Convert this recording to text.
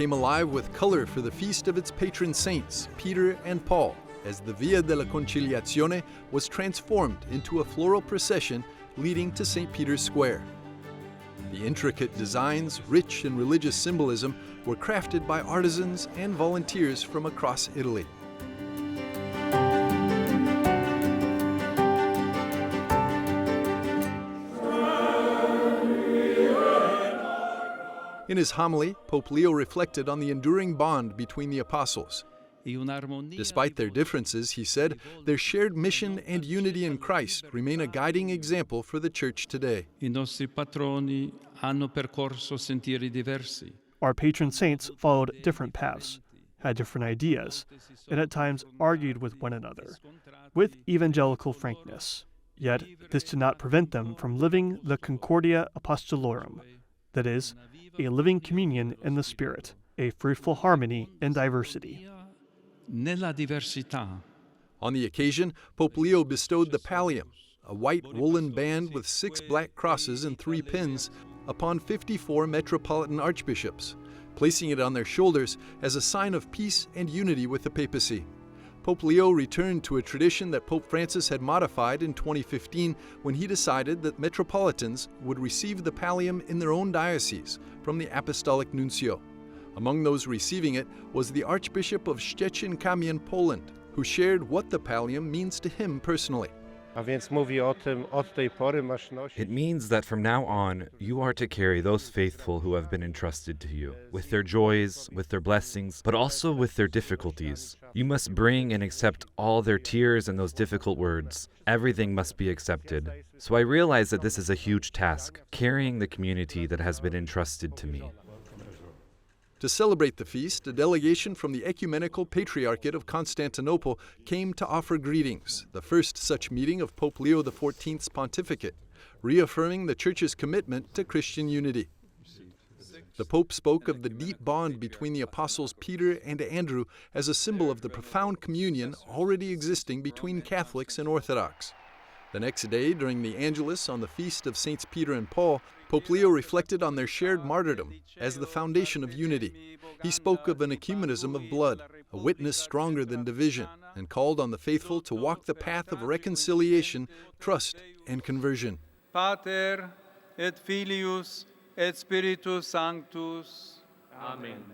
came alive with color for the feast of its patron saints, Peter and Paul, as the Via della Conciliazione was transformed into a floral procession leading to St. Peter's Square. The intricate designs, rich in religious symbolism, were crafted by artisans and volunteers from across Italy. In his homily, Pope Leo reflected on the enduring bond between the apostles. Despite their differences, he said, their shared mission and unity in Christ remain a guiding example for the Church today. Our patron saints followed different paths, had different ideas, and at times argued with one another, with evangelical frankness. Yet this did not prevent them from living the Concordia Apostolorum, that is, a living communion in the Spirit, a fruitful harmony in diversity. On the occasion, Pope Leo bestowed the pallium, a white woolen band with 6 black crosses and 3 pins, upon 54 metropolitan archbishops, placing it on their shoulders as a sign of peace and unity with the papacy. Pope Leo returned to a tradition that Pope Francis had modified in 2015 when he decided that metropolitans would receive the pallium in their own diocese from the Apostolic Nuncio. Among those receiving it was the Archbishop of Szczecin-Kamień, Poland, who shared what the pallium means to him personally. It means that from now on, you are to carry those faithful who have been entrusted to you, with their joys, with their blessings, but also with their difficulties. You must bring and accept all their tears and those difficult words. Everything must be accepted. So I realize that this is a huge task, carrying the community that has been entrusted to me. To celebrate the feast, a delegation from the Ecumenical Patriarchate of Constantinople came to offer greetings, the first such meeting of Pope Leo XIV's pontificate, reaffirming the Church's commitment to Christian unity. The Pope spoke of the deep bond between the apostles Peter and Andrew as a symbol of the profound communion already existing between Catholics and Orthodox. The next day, during the Angelus on the feast of Saints Peter and Paul, Pope Leo reflected on their shared martyrdom as the foundation of unity. He spoke of an ecumenism of blood, a witness stronger than division, and called on the faithful to walk the path of reconciliation, trust, and conversion. Pater et Filius et Spiritus Sanctus. Amen.